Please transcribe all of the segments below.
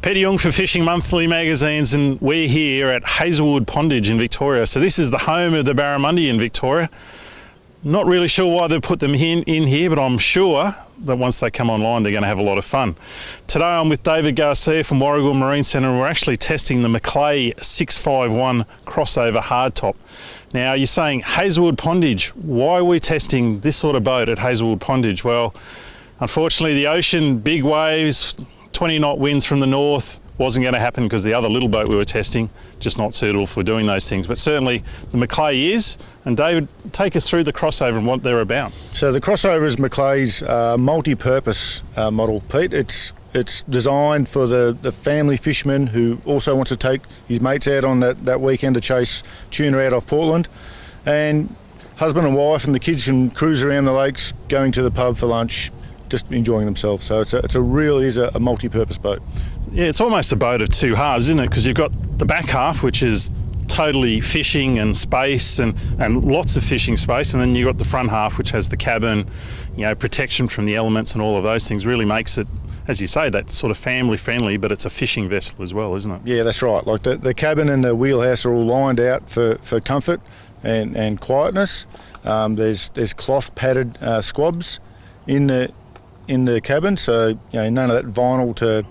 Peter Jung for Fishing Monthly magazines, and we're here at Hazelwood Pondage in Victoria. So this is the home of the barramundi in Victoria. Not really sure why they put them in here, but I'm sure that once they come online, they're going to have a lot of fun. Today I'm with David Garcia from Warragul Marine Centre, and we're actually testing the McLay 651 CrossXover hardtop. Now you're saying Hazelwood Pondage, why are we testing this sort of boat at Hazelwood Pondage? Well, unfortunately the ocean, big waves, 20 knot winds from the north, wasn't going to happen because the other little boat we were testing, just not suitable for doing those things. But certainly the McLay is. And David, take us through the CrossXover and what they're about. So the CrossXover is McLay's multi-purpose model, Pete. It's designed for the family fisherman who also wants to take his mates out on that weekend to chase tuna out off Portland. And husband and wife and the kids can cruise around the lakes, going to the pub for lunch, just enjoying themselves. So it's a multi-purpose boat. Yeah, it's almost a boat of two halves, isn't it? Because you've got the back half, which is totally fishing and space and lots of fishing space, and then you've got the front half, which has the cabin, protection from the elements and all of those things. Really makes it, as you say, that sort of family friendly, but it's a fishing vessel as well, isn't it? Yeah, that's right. Like the cabin and the wheelhouse are all lined out for comfort and quietness. There's cloth padded squabs in the cabin, so none of that vinyl to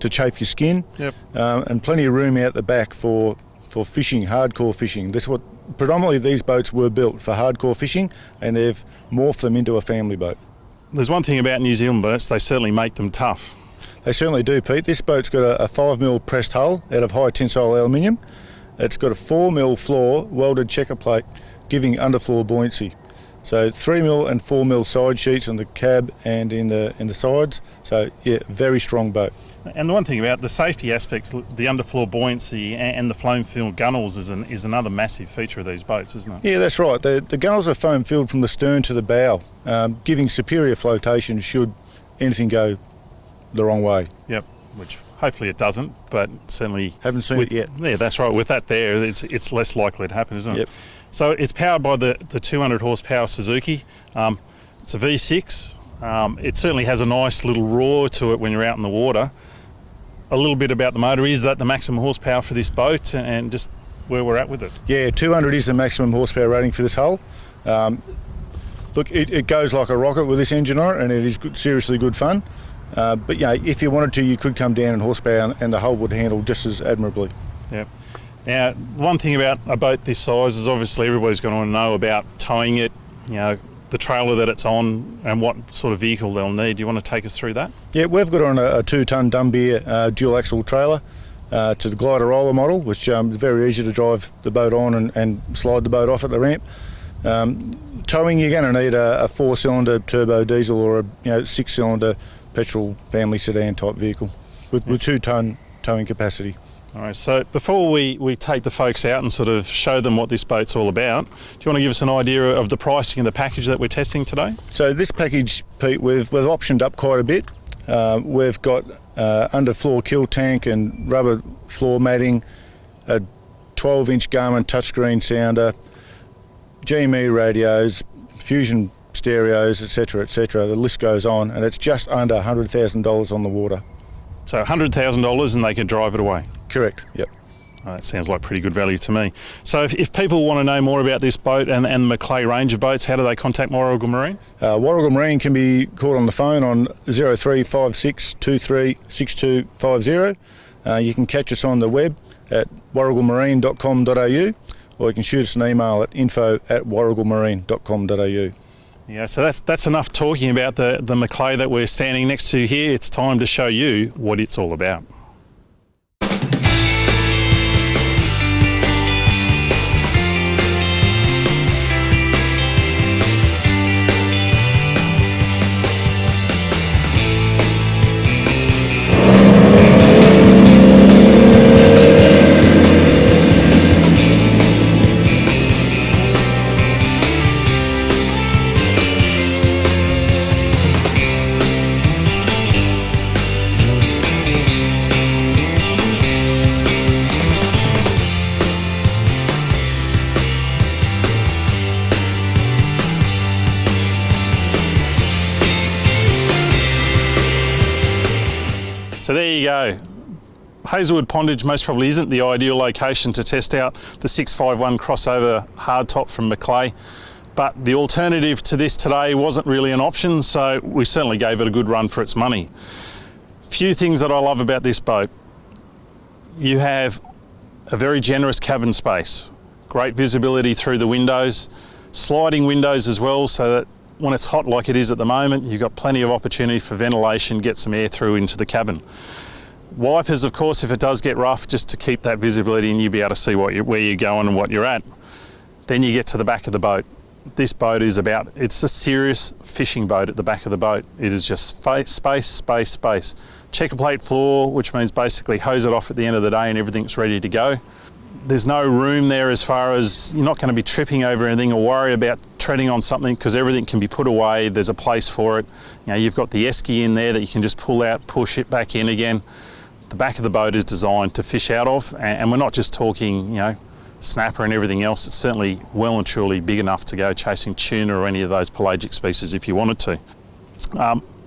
chafe your skin. Yep. And plenty of room out the back for fishing, hardcore fishing. That's what predominantly these boats were built for, hardcore fishing, and they've morphed them into a family boat. There's one thing about New Zealand boats, they certainly make them tough. They certainly do, Pete. This boat's got a 5mm pressed hull out of high tensile aluminium. It's got a 4mm floor welded checker plate, giving underfloor buoyancy. So 3mm and 4mm side sheets on the cab and in the sides. So yeah, very strong boat. And the one thing about the safety aspects, the underfloor buoyancy and the foam filled gunnels is another massive feature of these boats, isn't it? Yeah, that's right. The gunnels are foam filled from the stern to the bow, giving superior flotation should anything go the wrong way. Yep, which hopefully it doesn't, but certainly haven't seen it yet. Yeah, that's right. With that there, it's less likely to happen, isn't it? Yep. So it's powered by the 200 horsepower Suzuki. It's a V6. It certainly has a nice little roar to it when you're out in the water. A little bit about the motor, is that the maximum horsepower for this boat and just where we're at with it? Yeah, 200 is the maximum horsepower rating for this hull. Look, it goes like a rocket with this engine on it, and it is seriously good fun. But if you wanted to, you could come down in horsepower and the hull would handle just as admirably. Yep. Now, one thing about a boat this size is obviously everybody's going to want to know about towing it, the trailer that it's on and what sort of vehicle they'll need. Do you want to take us through that? Yeah, we've got on a 2-tonne Dumbier dual axle trailer to the glider roller model, which is very easy to drive the boat on and slide the boat off at the ramp. Towing, you're going to need a 4-cylinder turbo diesel or a 6-cylinder petrol family sedan type vehicle with 2-tonne towing capacity. All right, so before we take the folks out and sort of show them what this boat's all about, do you want to give us an idea of the pricing of the package that we're testing today? So this package, Pete, we've optioned up quite a bit. We've got underfloor kill tank and rubber floor matting, a 12-inch Garmin touchscreen sounder, GME radios, Fusion stereos, etc., etc. The list goes on, and it's just under $100,000 on the water. So $100,000 and they can drive it away? Correct, yep. Oh, that sounds like pretty good value to me. So if people want to know more about this boat and the McLay range of boats, how do they contact Warragul Marine? Warragul Marine can be called on the phone on 0356 23 6250. You can catch us on the web at warragulmarine.com.au, or you can shoot us an email at info@warragulmarine.com.au. Yeah, so that's enough talking about the McLay that we're standing next to here. It's time to show you what it's all about. So there you go. Hazelwood Pondage most probably isn't the ideal location to test out the 651 CrossXover hardtop from McLay, but the alternative to this today wasn't really an option, so we certainly gave it a good run for its money. Few things that I love about this boat. You have a very generous cabin space, great visibility through the windows, sliding windows as well, so that when it's hot like it is at the moment, you've got plenty of opportunity for ventilation, get some air through into the cabin. Wipers, of course, if it does get rough, just to keep that visibility and you'll be able to see where you're going and what you're at. Then you get to the back of the boat. This boat is it's a serious fishing boat at the back of the boat. It is just space, space, space. Checker plate floor, which means basically hose it off at the end of the day and everything's ready to go. There's no room there as far as you're not going to be tripping over anything or worry about treading on something, because everything can be put away. There's a place for it. You know, you've got the esky in there that you can just pull out, push it back in again. The back of the boat is designed to fish out of, and we're not just talking, you know, snapper and everything else. It's certainly well and truly big enough to go chasing tuna or any of those pelagic species if you wanted to.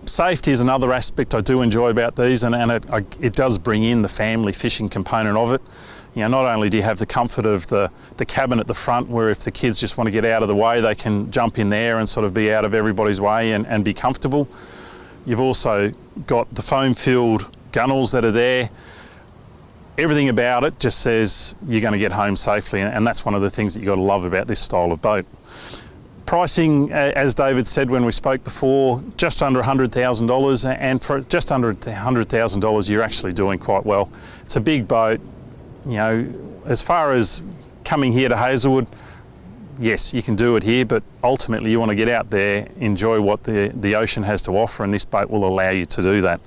Safety is another aspect I do enjoy about these, and it does bring in the family fishing component of it. You know, not only do you have the comfort of the cabin at the front, where if the kids just want to get out of the way, they can jump in there and sort of be out of everybody's way and be comfortable. You've also got the foam-filled gunnels that are there. Everything about it just says you're going to get home safely, and that's one of the things that you've got to love about this style of boat. Pricing, as David said when we spoke before, just under $100,000, and for just under $100,000 you're actually doing quite well. It's a big boat. You know, as far as coming here to Hazelwood, yes, you can do it here, but ultimately you want to get out there, enjoy what the ocean has to offer, and this boat will allow you to do that.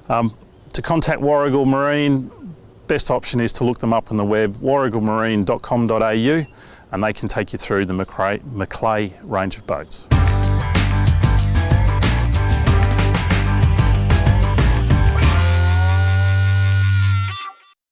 To contact Warragul Marine, best option is to look them up on the web, warragulmarine.com.au, and they can take you through the McLay range of boats.